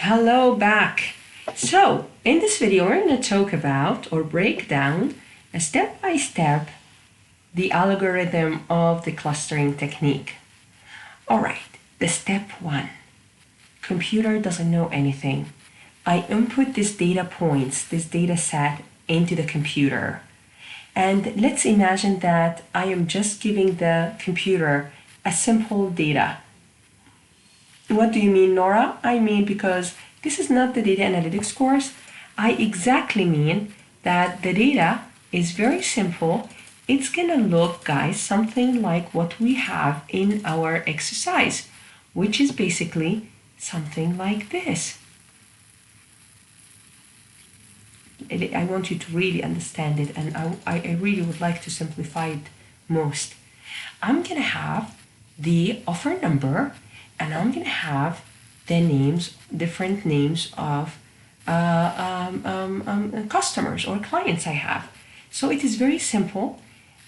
Hello back. So in this video we're going to talk about or break down a step by step the algorithm of the clustering technique. Alright, the step 1. Computer doesn't know anything. I input this data points, this data set into the computer. And let's imagine that I am just giving the computer a simple data. What do you mean, Nora? I mean, because this is not the data analytics course, I exactly mean that the data is very simple. It's gonna look, guys, something like what we have in our exercise, which is basically something like this. I want you to really understand it, and I really would like to simplify it most. I'm gonna have the offer number, and I'm going to have the names, different names of customers or clients I have. So it is very simple.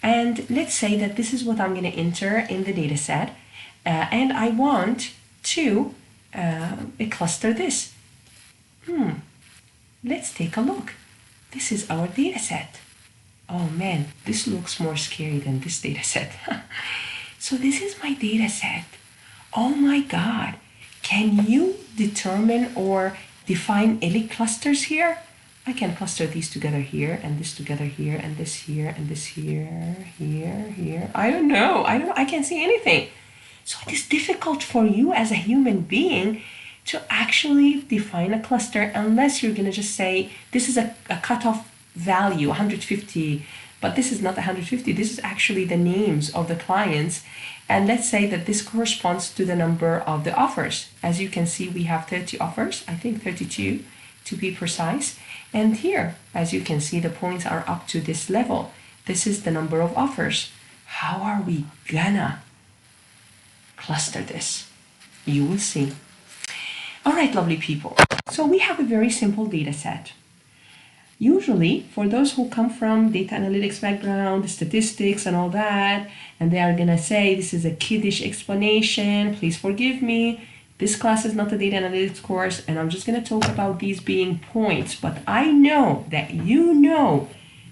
And let's say that this is what I'm going to enter in the data set. And I want to cluster this. Let's take a look. This is our data set. Oh man, this looks more scary than this data set. So this is my data set. Oh my God, can you determine or define any clusters here? I can cluster these together here, and this together here, and this here, and this here, here. I don't know, I can't see anything. So it is difficult for you as a human being to actually define a cluster unless you're gonna just say, this is a cutoff value, 150, but this is not 150, this is actually the names of the clients. And let's say that this corresponds to the number of the offers. As you can see, we have 30 offers, I think 32 to be precise. And here, as you can see, the points are up to this level. This is the number of offers. How are we gonna cluster this? You will see. All right, lovely people. So we have a very simple data set. Usually, for those who come from data analytics background, statistics and all that, and they are gonna say, this is a kiddish explanation, please forgive me. This class is not a data analytics course, and I'm just gonna talk about these being points, but I know that you know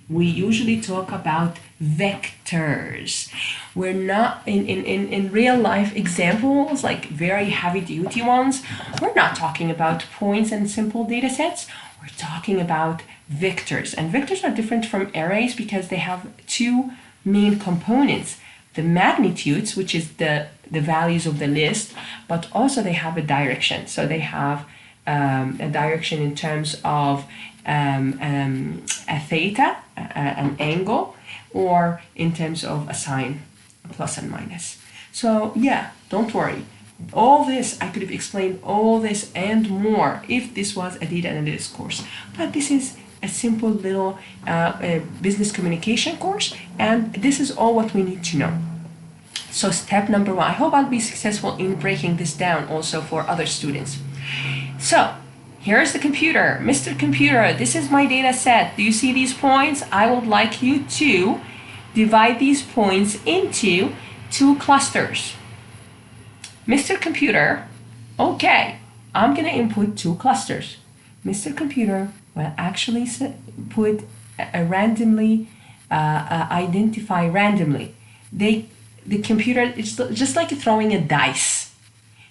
we usually talk about vectors. We're not, in real life examples, like very heavy duty ones, we're not talking about points and simple data sets. We're talking about vectors, and vectors are different from arrays because they have two main components: the magnitudes, which is the values of the list, but also they have a direction. So they have a direction in terms of a theta, an angle, or in terms of a sign, a plus and minus. So yeah, don't worry. All this, I could have explained all this and more if this was a data analytics course. But this is a simple little business communication course, and this is all what we need to know. So step number 1, I hope I'll be successful in breaking this down also for other students. So here's the computer. Mr. Computer, this is my data set. Do you see these points? I would like you to divide these points into 2 clusters. Mr. Computer, okay, I'm gonna input 2 clusters. Mr. Computer will actually put a randomly, identify randomly. The computer, it's just like throwing a dice.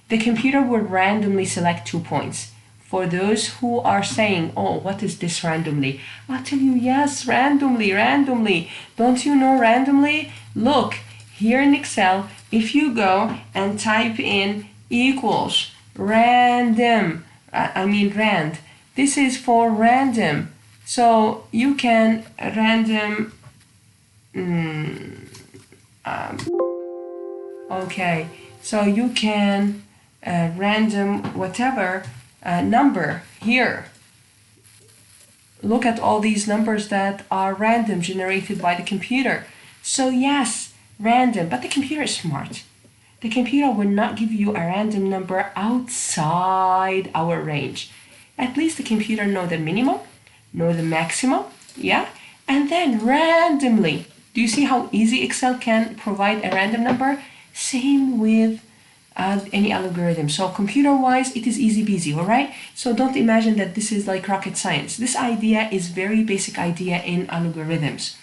The computer will randomly select 2 points. For those who are saying, oh, what is this randomly? I'll tell you, yes, randomly. Don't you know randomly? Look, here in Excel, if you go and type in equals random, rand, this is for random. So you can random, okay, so you can random whatever number here. Look at all these numbers that are random generated by the computer. So yes, random, but the computer is smart. The computer will not give you a random number outside our range. At least the computer know the minimum, know the maximum, yeah? And then randomly, do you see how easy Excel can provide a random number? Same with any algorithm. So computer-wise, it is easy peasy, all right? So don't imagine that this is like rocket science. This idea is very basic idea in algorithms.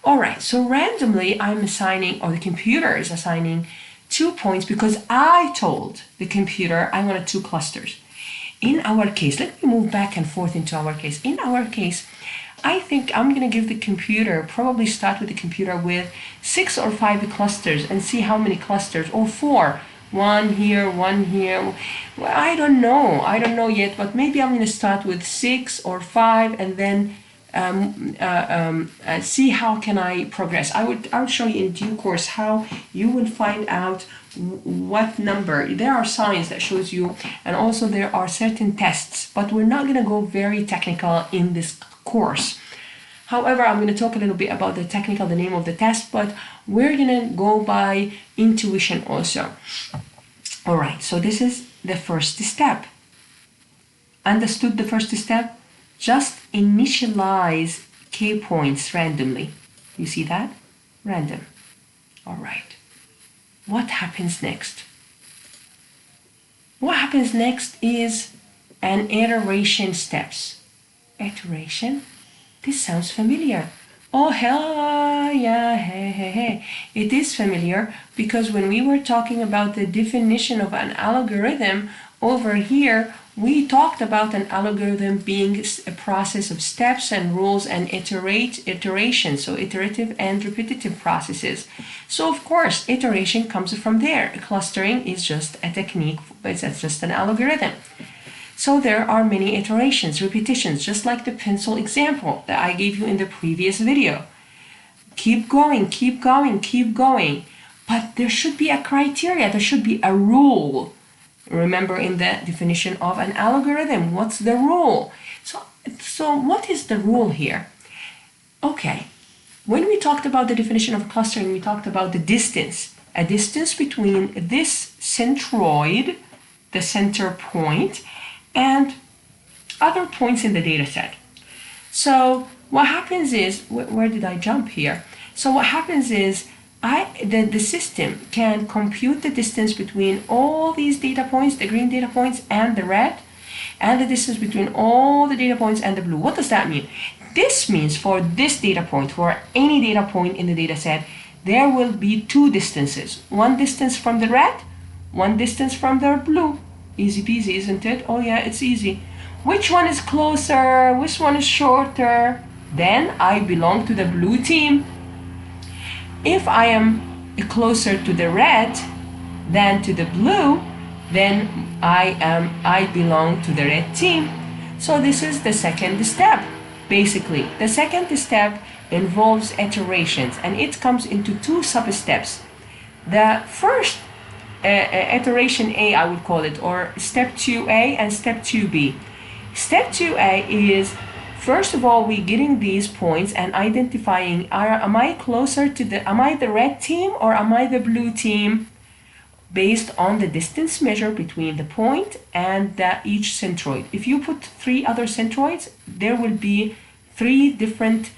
All right, so randomly I'm assigning, or the computer is assigning 2 points because I told the computer I wanted 2 clusters. In our case, let me move back and forth into our case. In our case, I think I'm going to give the computer, probably start with the computer with 6 or 5 clusters and see how many clusters, or 4. 1 here, 1 here. Well, I don't know yet, but maybe I'm going to start with 6 or 5 and then see how can I progress. I would show you in due course how you will find out what number. There are signs that shows you, and also there are certain tests, but we're not going to go very technical in this course. However, I'm going to talk a little bit about the technical, the name of the test, but we're going to go by intuition also. All right, so this is the first step. Understood the first step? Just initialize k points randomly. You see that? Random. All right. What happens next? What happens next is an iteration steps. Iteration? This sounds familiar. Oh, hell yeah, hey. It is familiar because when we were talking about the definition of an algorithm over here, we talked about an algorithm being a process of steps and rules and iteration, so iterative and repetitive processes. So of course, iteration comes from there. Clustering is just a technique, it's just an algorithm. So there are many iterations, repetitions, just like the pencil example that I gave you in the previous video. Keep going, keep going, keep going. But there should be a criteria, there should be a rule. Remember in the definition of an algorithm, what's the rule? So what is the rule here? Okay, when we talked about the definition of clustering, we talked about the distance. A distance between this centroid, the center point, and other points in the data set. So what happens is, where did I jump here? So what happens is, the system can compute the distance between all these data points, the green data points and the red, and the distance between all the data points and the blue. What does that mean? This means for this data point, for any data point in the data set, there will be 2 distances. One distance from the red, one distance from the blue. Easy peasy, isn't it? Oh yeah, it's easy. Which one is closer? Which one is shorter? Then I belong to the blue team. If I am closer to the red than to the blue, then I belong to the red team. So this is the second step. Basically, the second step involves iterations, and it comes into 2 sub-steps. The first iteration A, I would call it, or step 2A and step 2B. Step 2A is, first of all, we're getting these points and identifying, am I closer to am I the red team or am I the blue team? Based on the distance measured between the point and each centroid. If you put 3 other centroids, there will be 3 different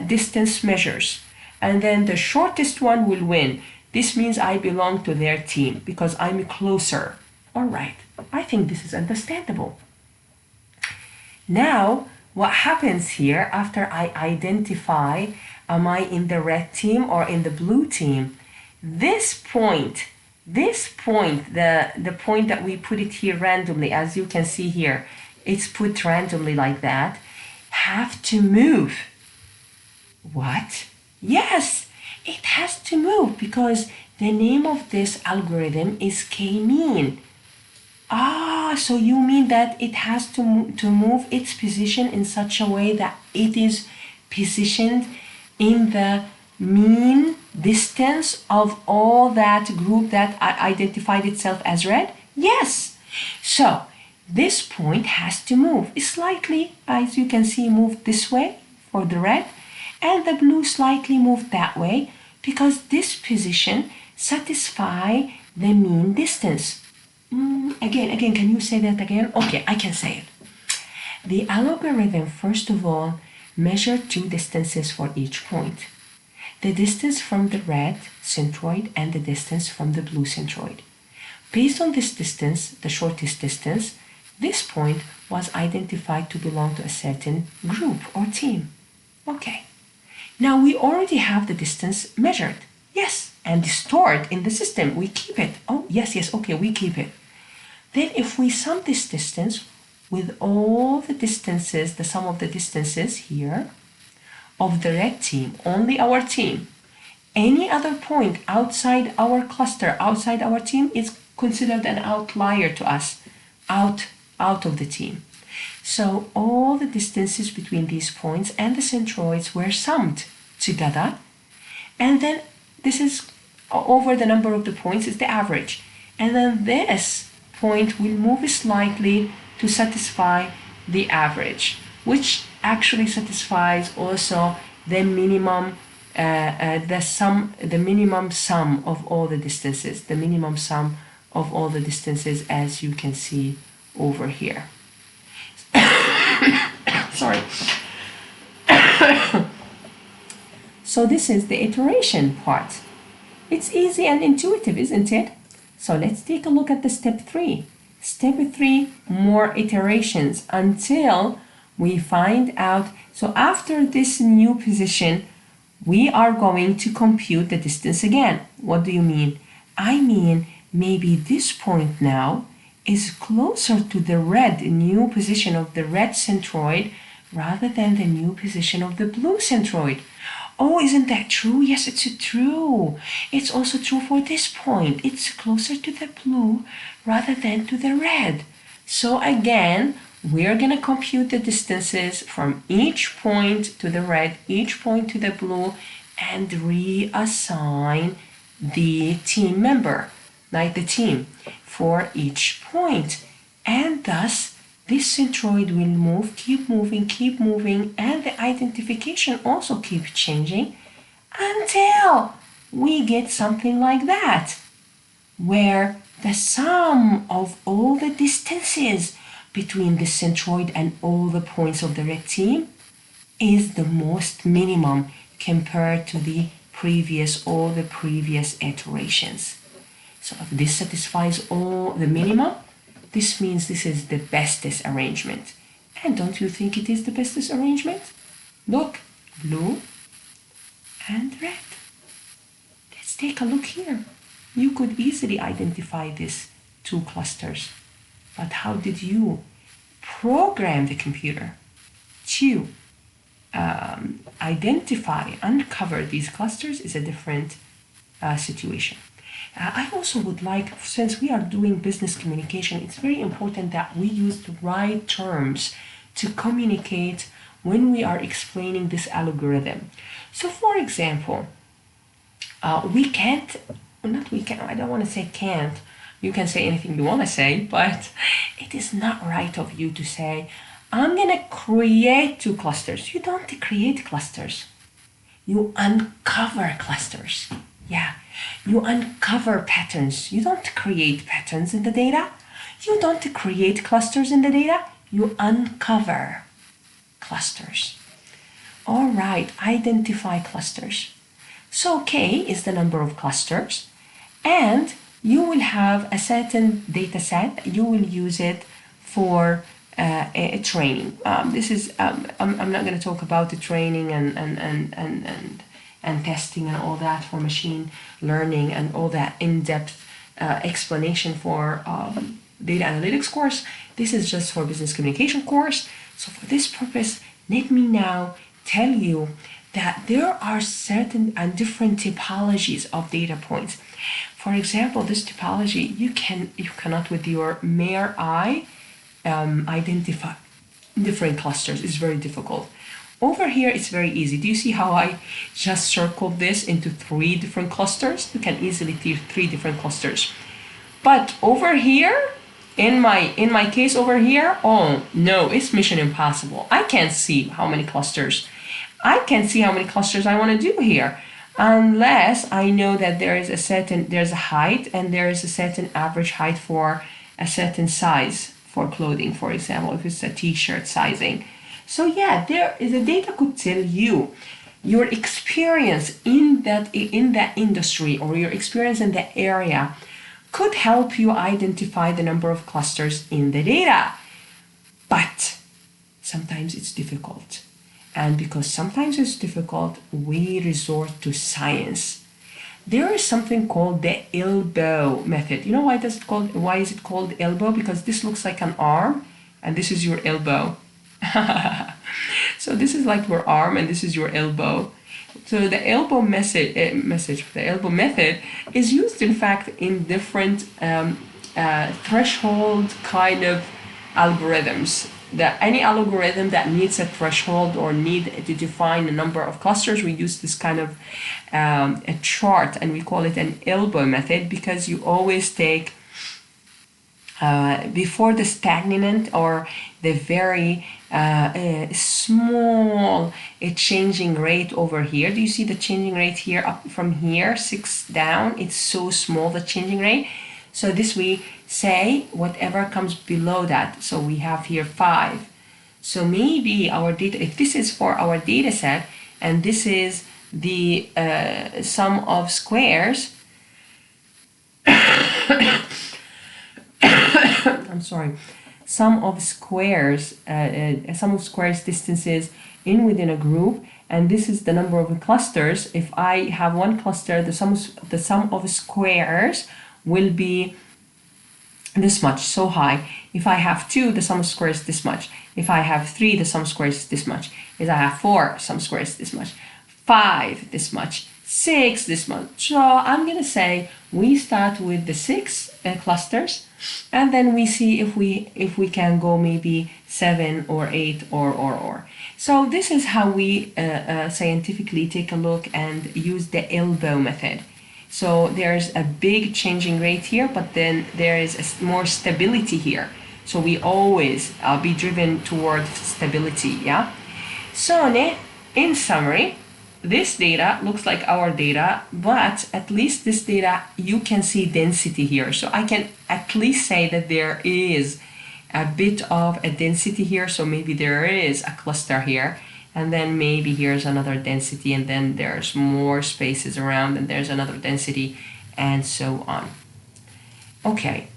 distance measures. And then the shortest one will win. This means I belong to their team because I'm closer. All right, I think this is understandable. Now, what happens here after I identify, am I in the red team or in the blue team? This point, the point that we put it here randomly, as you can see here, it's put randomly like that, have to move. What? Yes, it has to move because the name of this algorithm is k-mean. So you mean that it has to move its position in such a way that it is positioned in the mean distance of all that group that identified itself as red? Yes. So this point has to move. It's slightly, as you can see, moved this way for the red, and the blue slightly moved that way because this position satisfies the mean distance. Again, can you say that again? Okay, I can say it. The algorithm, first of all, measured 2 distances for each point. The distance from the red centroid and the distance from the blue centroid. Based on this distance, the shortest distance, this point was identified to belong to a certain group or team. Okay. Now we already have the distance measured. Yes, and stored in the system. We keep it. Oh, yes, okay, we keep it. Then if we sum this distance with all the distances, the sum of the distances here of the red team, only our team, any other point outside our cluster, outside our team, is considered an outlier to us, out of the team. So all the distances between these points and the centroids were summed together, and then this is over the number of the points is the average. And then this point will move slightly to satisfy the average, which actually satisfies also the minimum the minimum sum of all the distances, as you can see over here. Sorry. So this is the iteration part. It's easy and intuitive, isn't it? So let's take a look at the step 3. Step 3, more iterations until we find out. So after this new position, we are going to compute the distance again. What do you mean? I mean, maybe this point now is closer to the new position of the red centroid rather than the new position of the blue centroid. Oh, isn't that true? Yes, it's true. It's also true for this point. It's closer to the blue rather than to the red. So again, we're going to compute the distances from each point to the red, each point to the blue, and reassign the team member, like the team, for each point. And thus, this centroid will keep moving, and the identification also keeps changing until we get something like that, where the sum of all the distances between the centroid and all the points of the red team is the most minimum compared to the previous iterations. So if this satisfies all the minimum, this means this is the bestest arrangement. And don't you think it is the bestest arrangement? Look, blue and red. Let's take a look here. You could easily identify these two clusters. But how did you program the computer to uncover these clusters is a different situation. I also would like, since we are doing business communication, it's very important that we use the right terms to communicate when we are explaining this algorithm. So for example, I don't want to say can't, you can say anything you want to say, but it is not right of you to say, I'm going to create two clusters. You don't create clusters. You uncover clusters. Yeah, you uncover patterns. You don't create patterns in the data. You don't create clusters in the data. You uncover clusters. All right, identify clusters. So K is the number of clusters, and you will have a certain data set. You will use it for a training. I'm not going to talk about the training and testing and all that for machine learning and all that in-depth explanation for data analytics course. This is just for business communication course. So for this purpose, let me now tell you that there are certain and different typologies of data points. For example, this typology, you cannot with your mere eye identify different clusters. It's very difficult. Over here, it's very easy. Do you see how I just circled this into 3 different clusters? You can easily see 3 different clusters. But over here, in my case over here, oh no, it's mission impossible. I can't see how many clusters. I can't see how many clusters I want to do here, unless I know that there's a height and there is a certain average height for a certain size for clothing, for example, if it's a t-shirt sizing. So yeah, the data could tell you your experience in that industry or your experience in that area could help you identify the number of clusters in the data. But sometimes it's difficult. And because sometimes it's difficult, we resort to science. There is something called the elbow method. You know why is it called elbow? Because this looks like an arm and this is your elbow. So this is like your arm and this is your elbow. So the elbow the elbow method is used in fact in different threshold kind of algorithms. Any algorithm that needs a threshold or need to define a number of clusters, we use this kind of a chart, and we call it an elbow method, because you always take before the stagnant or the very small changing rate over here. Do you see the changing rate here up from here 6 down? It's so small, the changing rate. So this we say whatever comes below that. So we have here 5. So maybe our data, if this is for our data set and this is the sum of squares, I'm sorry, sum of squares distances within a group, and this is the number of clusters. If I have one cluster, the sum of squares will be this much, so high. If I have 2, the sum of squares is this much. If I have 3, the sum of squares is this much. If I have 4, sum of squares is this much. 5, this much. 6, this much. So I'm going to say we start with the 6 clusters, and then we see if we can go maybe 7 or 8 or. So this is how we scientifically take a look and use the elbow method. So there's a big changing rate here, but then there is more stability here. So we always be driven towards stability, yeah? So in summary, this data looks like our data, but at least this data, you can see density here. So I can at least say that there is a bit of a density here. So maybe there is a cluster here. And then maybe here's another density, and then there's more spaces around, and there's another density, and so on. Okay.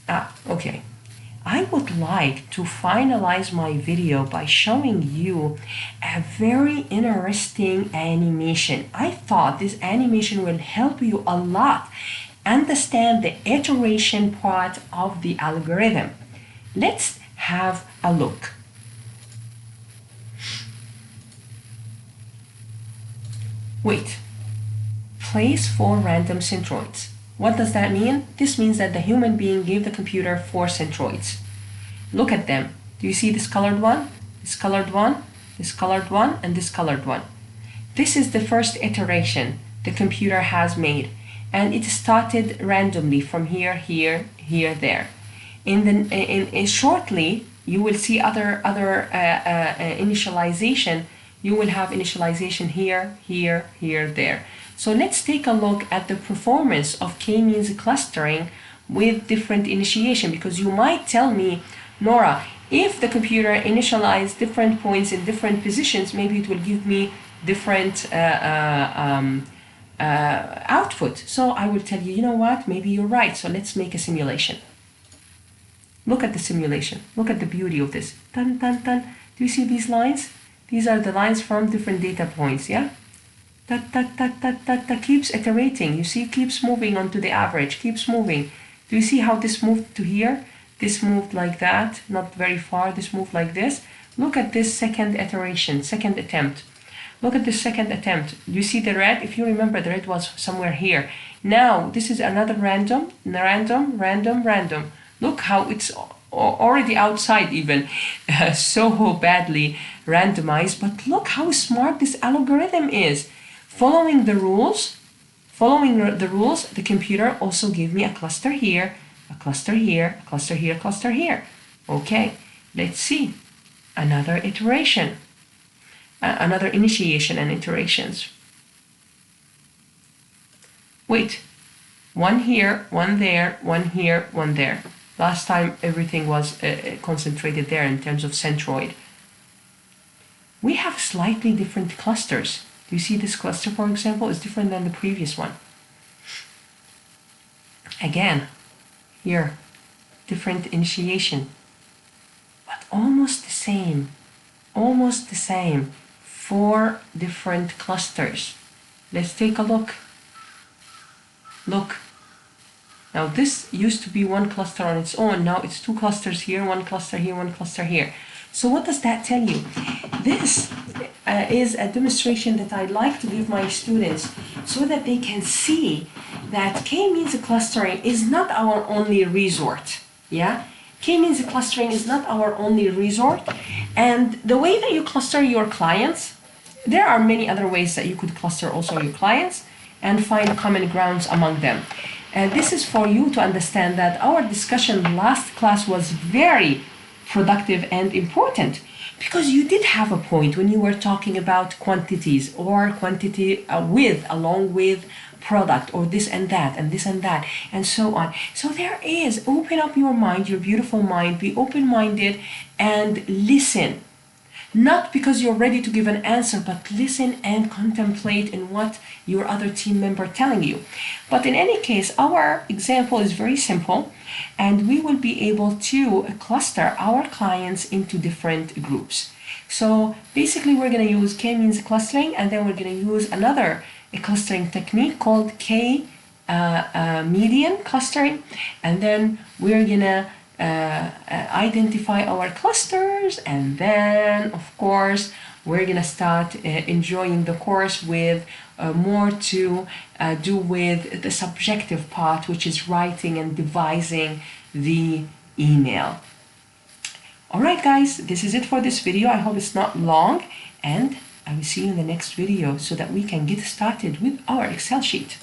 I would like to finalize my video by showing you a very interesting animation. I thought this animation will help you a lot understand the iteration part of the algorithm. Let's have a look. Wait, place 4 random centroids. What does that mean? This means that the human being gave the computer 4 centroids. Look at them. Do you see this colored one, this colored one, this colored one, and this colored one? This is the first iteration the computer has made, and it started randomly from here, here, here, there. Shortly, you will see other initialization. You will have initialization here, here, here, there. So let's take a look at the performance of k-means clustering with different initiation, because you might tell me, Nora, if the computer initialized different points in different positions, maybe it will give me different output. So I will tell you, you know what, maybe you're right. So let's make a simulation. Look at the simulation. Look at the beauty of this. Dun, dun, dun. Do you see these lines? These are the lines from different data points, yeah? That keeps iterating. You see, keeps moving onto the average, keeps moving. Do you see how this moved to here? This moved like that, not very far. This moved like this. Look at this second iteration, second attempt. Look at this second attempt. Do you see the red? If you remember, the red was somewhere here. Now, this is another random. Look how it's already outside even, so badly randomized, but look how smart this algorithm is. Following the rules, the computer also gave me a cluster here, a cluster here, a cluster here, a cluster here. Okay, let's see. Another iteration, another initiation and iterations. Wait, one here, one there, one here, one there. Last time everything was concentrated there in terms of centroid. We have slightly different clusters. Do you see this cluster, for example, is different than the previous one? Again, Here, different initiation, but almost the same. Almost the same. 4 different clusters. Let's take a look. Look. Now this used to be one cluster on its own. Now it's 2 clusters here, 1 cluster here, 1 cluster here. So what does that tell you? This is a demonstration that I'd like to give my students so that they can see that K-means clustering is not our only resort. Yeah? K-means clustering is not our only resort. And the way that you cluster your clients, there are many other ways that you could cluster also your clients and find common grounds among them. And this is for you to understand that our discussion last class was very productive and important, because you did have a point when you were talking about quantities or quantity with, along with product, or this and that and this and that and so on. So there is, open up your mind, your beautiful mind, be open-minded and listen. Not because you're ready to give an answer, but listen and contemplate in what your other team member telling you. But in any case, our example is very simple, and we will be able to cluster our clients into different groups. So basically we're going to use K-means clustering, and then we're going to use another clustering technique called K-median clustering, and then we're going to identify our clusters, and then of course we're gonna start enjoying the course with more to do with the subjective part, which is writing and devising the email. Alright guys, this is it for this video. I hope it's not long, and I will see you in the next video so that we can get started with our Excel sheet.